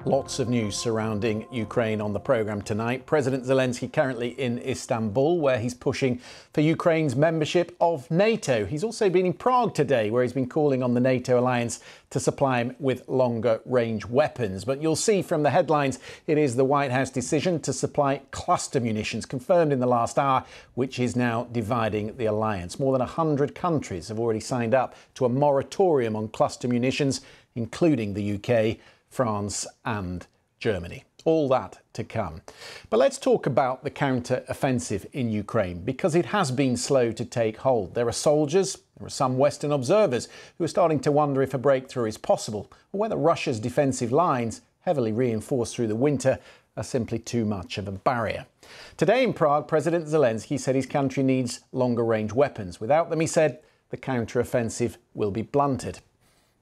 Lots of news surrounding Ukraine on the programme tonight. President Zelensky currently in Istanbul, where he's pushing for Ukraine's membership of NATO. He's also been in Prague today, where he's been calling on the NATO alliance to supply him with longer range weapons. But you'll see from the headlines, it is the White House decision to supply cluster munitions, confirmed in the last hour, which is now dividing the alliance. More than 100 countries have already signed up to a moratorium on cluster munitions, including the UK, France and Germany. All that to come. But let's talk about the counter-offensive in Ukraine, because it has been slow to take hold. There are soldiers, there are some Western observers who are starting to wonder if a breakthrough is possible, or whether Russia's defensive lines, heavily reinforced through the winter, are simply too much of a barrier. Today in Prague, President Zelensky said his country needs longer-range weapons. Without them, he said, the counter-offensive will be blunted.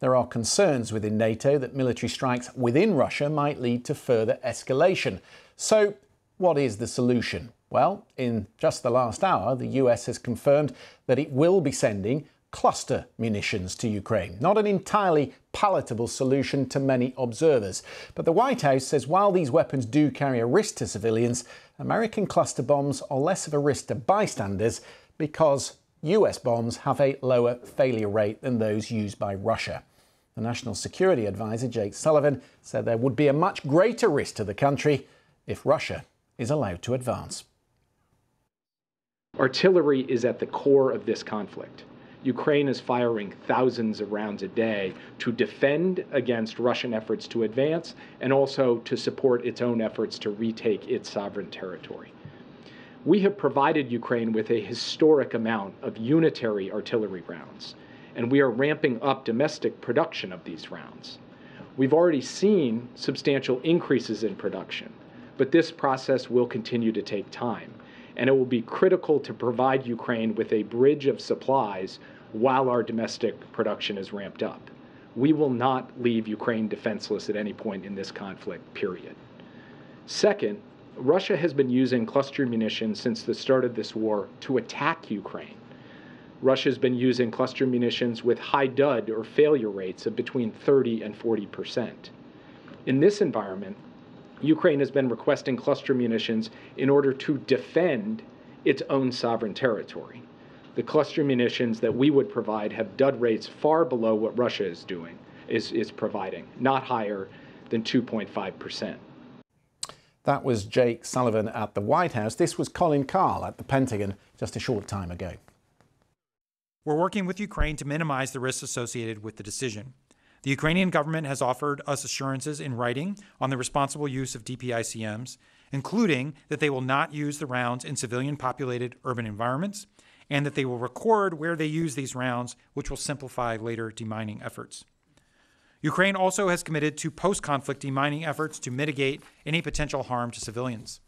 There are concerns within NATO that military strikes within Russia might lead to further escalation. So, what is the solution? Well, in just the last hour, the US has confirmed that it will be sending cluster munitions to Ukraine. Not an entirely palatable solution to many observers. But the White House says while these weapons do carry a risk to civilians, American cluster bombs are less of a risk to bystanders because US bombs have a lower failure rate than those used by Russia. The National Security Advisor, Jake Sullivan, said there would be a much greater risk to the country if Russia is allowed to advance. Artillery is at the core of this conflict. Ukraine is firing thousands of rounds a day to defend against Russian efforts to advance and also to support its own efforts to retake its sovereign territory. We have provided Ukraine with a historic amount of unitary artillery rounds, and we are ramping up domestic production of these rounds. We've already seen substantial increases in production, but this process will continue to take time, and it will be critical to provide Ukraine with a bridge of supplies while our domestic production is ramped up. We will not leave Ukraine defenseless at any point in this conflict, period. Second, Russia has been using cluster munitions since the start of this war to attack Ukraine. Russia has been using cluster munitions with high dud or failure rates of between 30 and 40%. In this environment, Ukraine has been requesting cluster munitions in order to defend its own sovereign territory. The cluster munitions that we would provide have dud rates far below what Russia is providing, not higher than 2.5%. That was Jake Sullivan at the White House. This was Colin Carl at the Pentagon just a short time ago. We're working with Ukraine to minimize the risks associated with the decision. The Ukrainian government has offered us assurances in writing on the responsible use of DPICMs, including that they will not use the rounds in civilian-populated urban environments, and that they will record where they use these rounds, which will simplify later demining efforts. Ukraine also has committed to post-conflict demining efforts to mitigate any potential harm to civilians.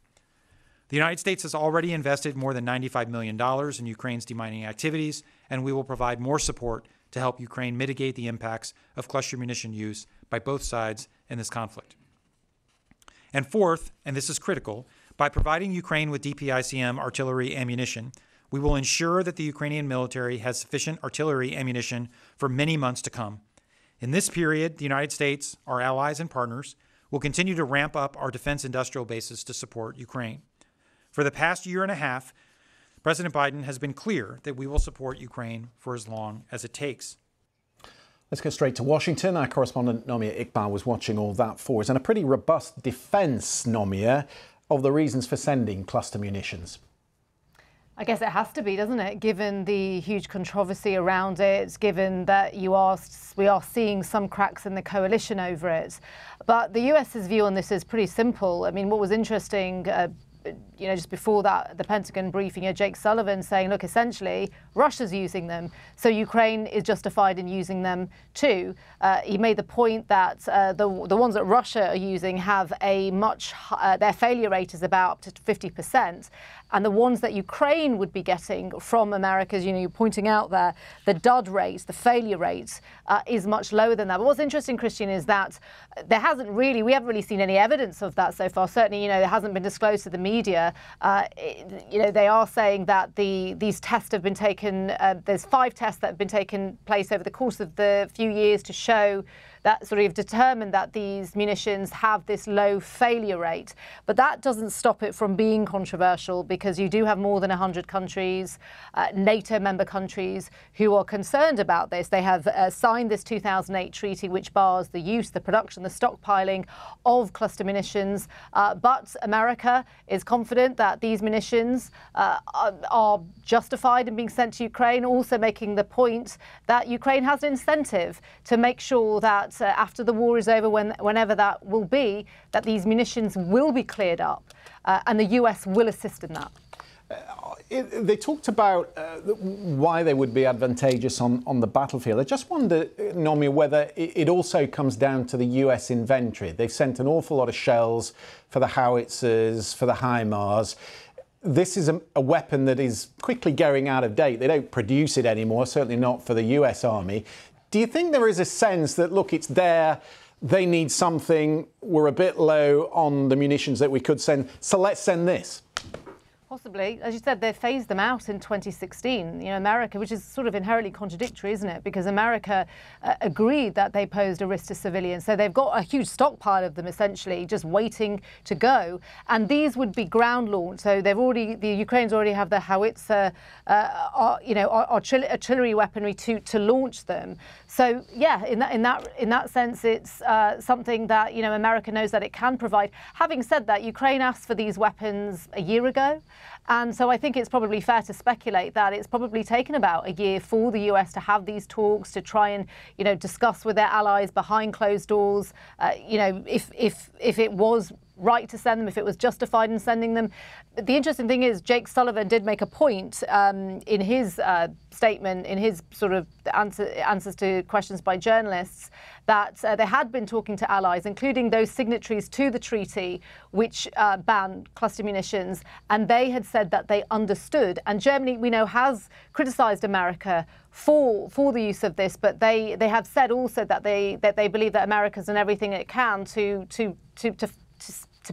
The United States has already invested more than $95 million in Ukraine's demining activities, and we will provide more support to help Ukraine mitigate the impacts of cluster munition use by both sides in this conflict. And fourth, and this is critical, by providing Ukraine with DPICM artillery ammunition, we will ensure that the Ukrainian military has sufficient artillery ammunition for many months to come. In this period, the United States, our allies and partners, will continue to ramp up our defense industrial bases to support Ukraine. For the past year and a half, President Biden has been clear that we will support Ukraine for as long as it takes. Let's go straight to Washington. Our correspondent Nomia Iqbal was watching all that for us, and a pretty robust defence, Nomia, of the reasons for sending cluster munitions. I guess it has to be, doesn't it, given the huge controversy around it, given that we are seeing some cracks in the coalition over it. But the US's view on this is pretty simple. I mean, what was interesting, just before that, the Pentagon briefing, Jake Sullivan saying, look, essentially, Russia's using them, so Ukraine is justified in using them too. He made the point that the ones that Russia are using have a their failure rate is about up to 50%. And the ones that Ukraine would be getting from America, as you're pointing out there, the dud rates, the failure rates, is much lower than that. But what's interesting, Christian, is that we haven't really seen any evidence of that so far. Certainly, it hasn't been disclosed to the media. They are saying that these tests have been taken. There's 5 tests that have been taken place over the course of the few years to show that sort of determined that these munitions have this low failure rate. But that doesn't stop it from being controversial, because you do have more than 100 countries, NATO member countries, who are concerned about this. They have signed this 2008 treaty, which bars the use, the production, the stockpiling of cluster munitions. But America is confident that these munitions are justified in being sent to Ukraine, also making the point that Ukraine has an incentive to make sure that after the war is over, whenever that will be, that these munitions will be cleared up, and the US will assist in that. They talked about why they would be advantageous on the battlefield. I just wonder, Nomi, whether it also comes down to the US inventory. They've sent an awful lot of shells for the howitzers, for the HIMARS. This is a weapon that is quickly going out of date. They don't produce it anymore, certainly not for the US Army. Do you think there is a sense that, look, it's there, they need something, we're a bit low on the munitions that we could send, so let's send this? Possibly. As you said, they phased them out in 2016. You know, America, which is sort of inherently contradictory, isn't it? Because America agreed that they posed a risk to civilians. So they've got a huge stockpile of them, essentially, just waiting to go. And these would be ground launched. So the Ukrainians already have the howitzer, artillery weaponry to launch them. So yeah, in that sense, it's something that, you know, America knows that it can provide. Having said that, Ukraine asked for these weapons a year ago. And so I think it's probably fair to speculate that it's probably taken about a year for the US to have these talks, to try and, you know, discuss with their allies behind closed doors, if it was right to send them, if it was justified in sending them. The interesting thing is Jake Sullivan did make a point in his statement, in his sort of answers to questions by journalists, that they had been talking to allies, including those signatories to the treaty which banned cluster munitions, and they had said that they understood. And Germany, we know, has criticised America for the use of this, but they have said also that they believe that America's done everything it can to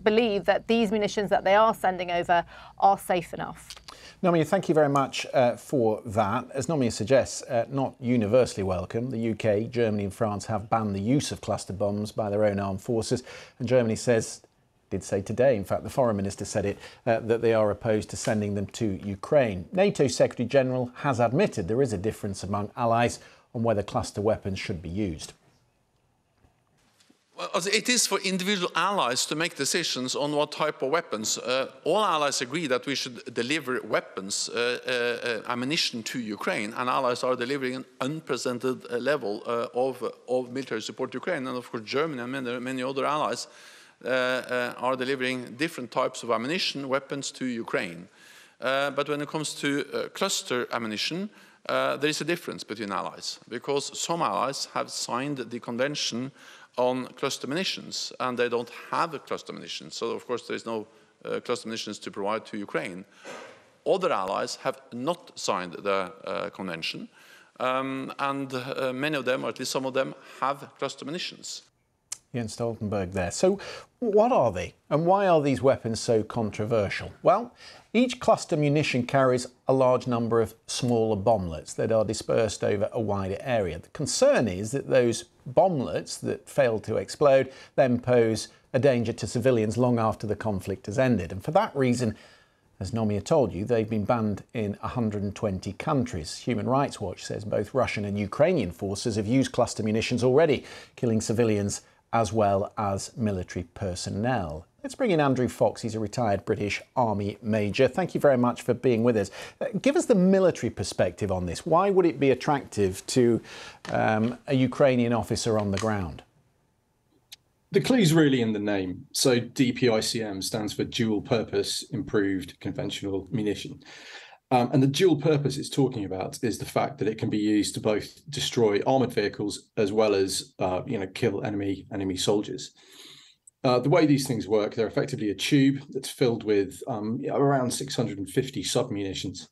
believe that these munitions that they are sending over are safe enough. Nomi, thank you very much for that. As Nomi suggests, not universally welcome. The UK, Germany and France have banned the use of cluster bombs by their own armed forces. And Germany did say today, in fact the foreign minister said it, that they are opposed to sending them to Ukraine. NATO Secretary General has admitted there is a difference among allies on whether cluster weapons should be used. Well, it is for individual allies to make decisions on what type of weapons. All allies agree that we should deliver weapons, ammunition to Ukraine, and allies are delivering an unprecedented level of military support to Ukraine. And of course, Germany and many other allies are delivering different types of ammunition, weapons to Ukraine. But when it comes to cluster ammunition, there is a difference between allies, because some allies have signed the convention on cluster munitions, and they don't have a cluster munitions. So, of course, there is no cluster munitions to provide to Ukraine. Other allies have not signed the convention, and many of them, or at least some of them, have cluster munitions. Jens Stoltenberg there. So what are they, and why are these weapons so controversial? Well, each cluster munition carries a large number of smaller bomblets that are dispersed over a wider area. The concern is that those bomblets that fail to explode then pose a danger to civilians long after the conflict has ended. And for that reason, as Nomi told you, they've been banned in 120 countries. Human Rights Watch says both Russian and Ukrainian forces have used cluster munitions already, killing civilians as well as military personnel. Let's bring in Andrew Fox. He's a retired British Army Major. Thank you very much for being with us. Give us the military perspective on this. Why would it be attractive to a Ukrainian officer on the ground? The clue's really in the name. So DPICM stands for Dual Purpose Improved Conventional Munition. And the dual purpose it's talking about is the fact that it can be used to both destroy armored vehicles as well as, kill enemy soldiers. The way these things work, they're effectively a tube that's filled with around 650 submunitions.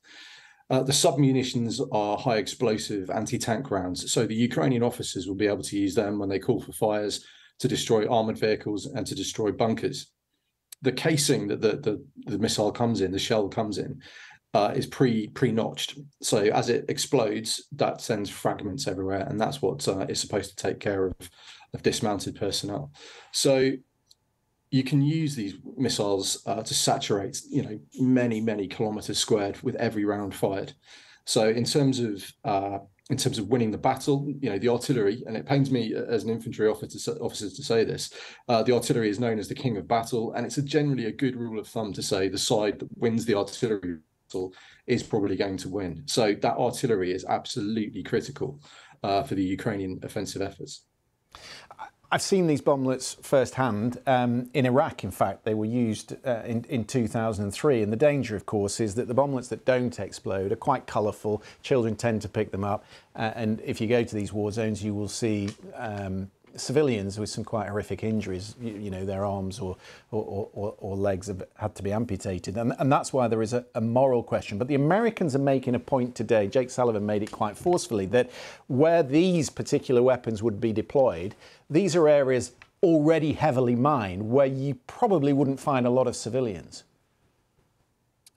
The submunitions are high explosive anti-tank rounds, so the Ukrainian officers will be able to use them when they call for fires to destroy armored vehicles and to destroy bunkers. The casing that the missile comes in, the shell comes in, is pre-notched. So as it explodes, that sends fragments everywhere, and that's what is supposed to take care dismounted personnel. So you can use these missiles to saturate, many kilometers squared with every round fired. So in terms of winning the battle, the artillery, and it pains me as an infantry officer to say this, the artillery is known as the king of battle, and it's generally a good rule of thumb to say the side that wins the artillery battle is probably going to win. So that artillery is absolutely critical for the Ukrainian offensive efforts. I've seen these bomblets firsthand in Iraq. In fact, they were used in 2003. And the danger, of course, is that the bomblets that don't explode are quite colourful. Children tend to pick them up. And if you go to these war zones, you will see civilians with some quite horrific injuries. Their arms or legs have had to be amputated. And that's why there is a moral question. But the Americans are making a point today, Jake Sullivan made it quite forcefully, that where these particular weapons would be deployed, these are areas already heavily mined where you probably wouldn't find a lot of civilians.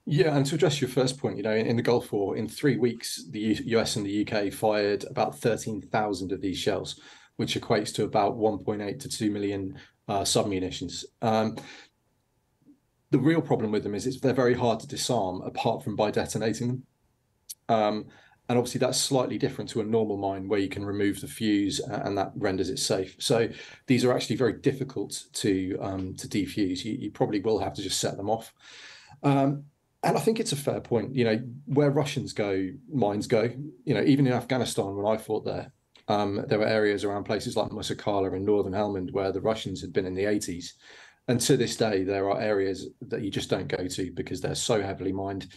Yeah, and to address your first point, in the Gulf War, in 3 weeks, the US and the UK fired about 13,000 of these shells, which equates to about 1.8 to 2 million submunitions. The real problem with them is they're very hard to disarm apart from by detonating them. And obviously that's slightly different to a normal mine where you can remove the fuse and that renders it safe. So these are actually very difficult to defuse. You probably will have to just set them off. And I think it's a fair point. Where Russians go, mines go. Even in Afghanistan, when I fought there were areas around places like Musakala in northern Helmand where the Russians had been in the 80s. And to this day, there are areas that you just don't go to because they're so heavily mined.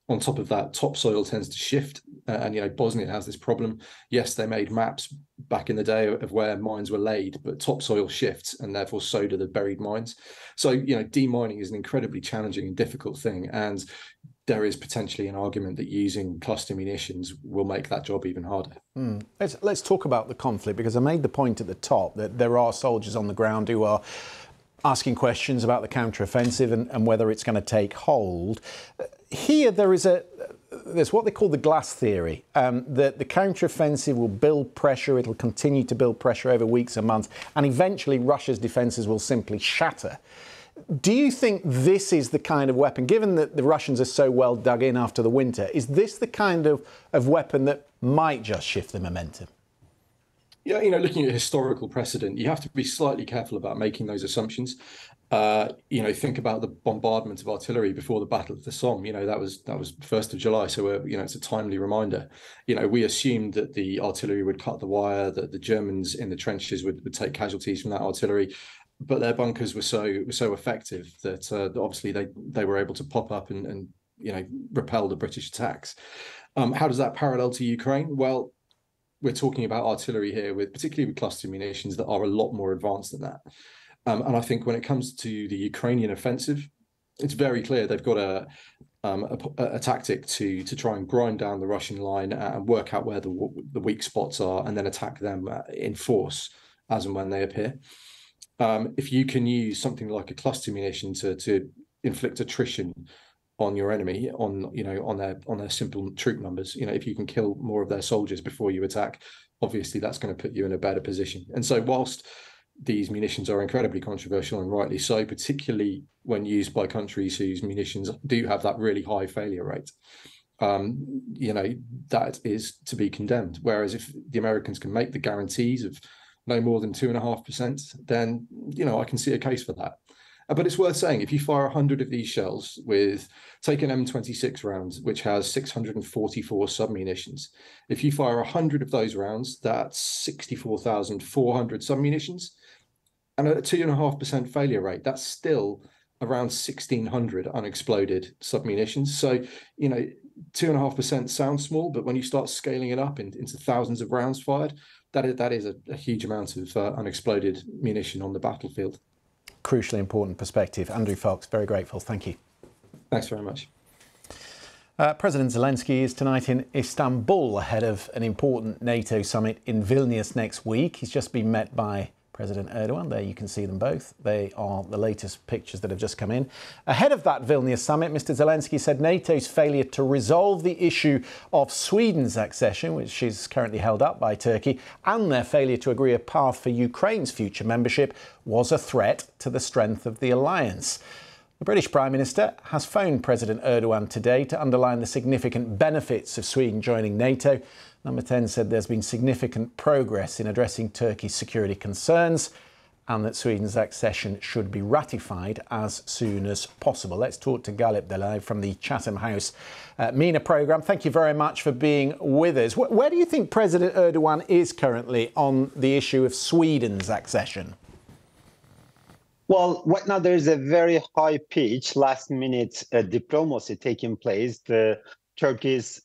On top of that, topsoil tends to shift. And Bosnia has this problem. Yes, they made maps back in the day of where mines were laid, but topsoil shifts and therefore so do the buried mines. So, demining is an incredibly challenging and difficult thing. And there is potentially an argument that using cluster munitions will make that job even harder. Let's talk about the conflict, because I made the point at the top that there are soldiers on the ground who are asking questions about the counteroffensive and whether it's going to take hold. Here there's what they call the glass theory, that the counteroffensive will build pressure, it'll continue to build pressure over weeks and months, and eventually Russia's defences will simply shatter. Do you think this is the kind of weapon, given that the Russians are so well dug in after the winter, is this the kind of weapon that might just shift the momentum? Yeah, looking at historical precedent, you have to be slightly careful about making those assumptions. Think about the bombardment of artillery before the Battle of the Somme. That was 1st of July, so it's a timely reminder. We assumed that the artillery would cut the wire, that the Germans in the trenches would take casualties from that artillery, but their bunkers were so effective that obviously they were able to pop up and repel the British attacks. How does that parallel to Ukraine? Well, we're talking about artillery here, particularly with cluster munitions that are a lot more advanced than that. And I think when it comes to the Ukrainian offensive, it's very clear they've got a tactic to try and grind down the Russian line and work out where the weak spots are and then attack them in force as and when they appear. If you can use something like a cluster munition to inflict attrition on your enemy, on their simple troop numbers, if you can kill more of their soldiers before you attack, obviously that's going to put you in a better position. And so whilst these munitions are incredibly controversial, and rightly so, particularly when used by countries whose munitions do have that really high failure rate, that is to be condemned. Whereas if the Americans can make the guarantees of no more than 2.5%, then I can see a case for that. But it's worth saying, if you fire 100 of these shells take an M26 round, which has 644 submunitions. If you fire 100 of those rounds, that's 64,400 submunitions. And at a 2.5% failure rate, that's still around 1,600 unexploded submunitions. So, 2.5% sounds small, but when you start scaling it up into thousands of rounds fired, that is a huge amount of unexploded munition on the battlefield. Crucially important perspective. Andrew Fox, very grateful. Thank you. Thanks very much. President Zelensky is tonight in Istanbul ahead of an important NATO summit in Vilnius next week. He's just been met by President Erdogan. There you can see them both. They are the latest pictures that have just come in. Ahead of that Vilnius summit, Mr. Zelensky said NATO's failure to resolve the issue of Sweden's accession, which is currently held up by Turkey, and their failure to agree a path for Ukraine's future membership was a threat to the strength of the alliance. The British Prime Minister has phoned President Erdogan today to underline the significant benefits of Sweden joining NATO. Number 10 said there's been significant progress in addressing Turkey's security concerns and that Sweden's accession should be ratified as soon as possible. Let's talk to Galip Delay from the Chatham House MENA programme. Thank you very much for being with us. Where do you think President Erdogan is currently on the issue of Sweden's accession? Well, right now there is a very high pitch, last-minute diplomacy taking place. The Turkey's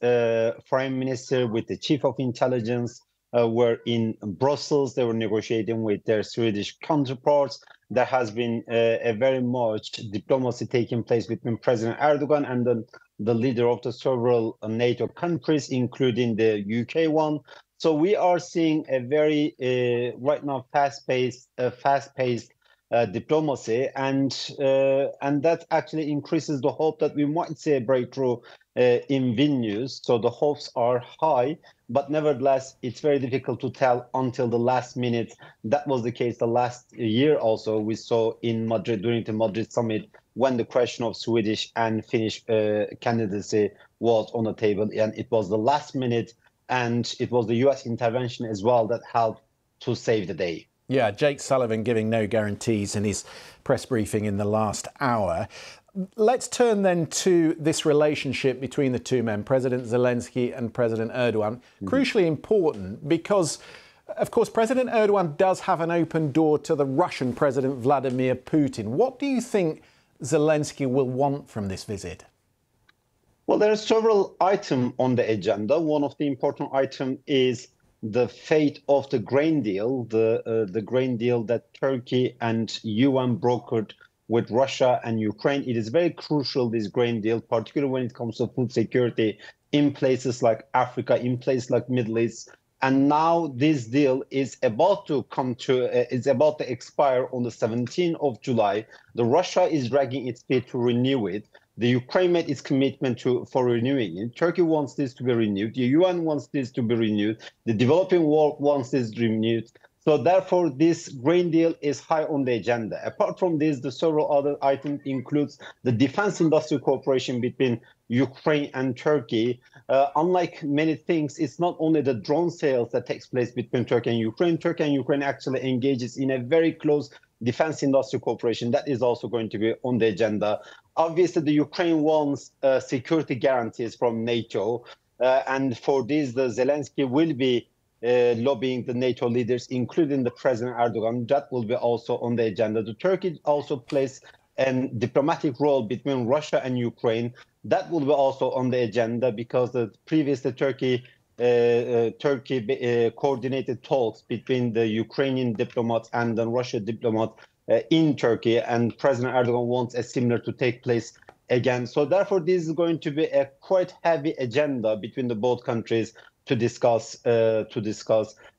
foreign minister with the chief of intelligence were in Brussels. They were negotiating with their Swedish counterparts. There has been a very much diplomacy taking place between President Erdogan and the leader of the several NATO countries, including the UK one. So we are seeing a very right now fast-paced diplomacy, and that actually increases the hope that we might see a breakthrough in Vilnius. So the hopes are high, but nevertheless, it's very difficult to tell until the last minute. That was the case the last year also. We saw in Madrid during the Madrid summit when the question of Swedish and Finnish candidacy was on the table, and it was the last minute, and it was the US intervention as well that helped to save the day. Yeah, Jake Sullivan giving no guarantees in his press briefing in the last hour. Let's turn then to this relationship between the two men, President Zelensky and President Erdogan. Crucially important because, of course, President Erdogan does have an open door to the Russian President Vladimir Putin. What do you think Zelensky will want from this visit? Well, there are several items on the agenda. One of the important items is the fate of the grain deal, the grain deal that Turkey and UN brokered with Russia and Ukraine. It is very crucial, this grain deal, particularly when it comes to food security in places like Africa, in places like Middle East. And now this deal is about to expire on the 17th of July. The Russia is dragging its feet to renew it. The Ukraine made its commitment for renewing it. Turkey wants this to be renewed. The UN wants this to be renewed. The developing world wants this renewed. So therefore, this grain deal is high on the agenda. Apart from this, the several other items includes the defense industrial cooperation between Ukraine and Turkey. Unlike many things, it's not only the drone sales that takes place between Turkey and Ukraine. Turkey and Ukraine actually engages in a very close defense industrial cooperation. That is also going to be on the agenda. Obviously, the Ukraine wants security guarantees from NATO. And for this, the Zelensky will be lobbying the NATO leaders, including the President Erdogan. That will be also on the agenda. The Turkey also plays a diplomatic role between Russia and Ukraine. That will be also on the agenda because previously Turkey coordinated talks between the Ukrainian diplomats and the Russian diplomats in Turkey, and President Erdogan wants a similar to take place again. So therefore, this is going to be a quite heavy agenda between the both countries to discuss. The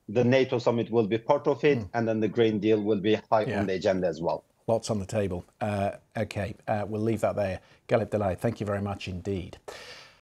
NATO summit will be part of it, and then the grain deal will be high on the agenda as well. Lots on the table. OK, we'll leave that there. Galip Delay, thank you very much indeed.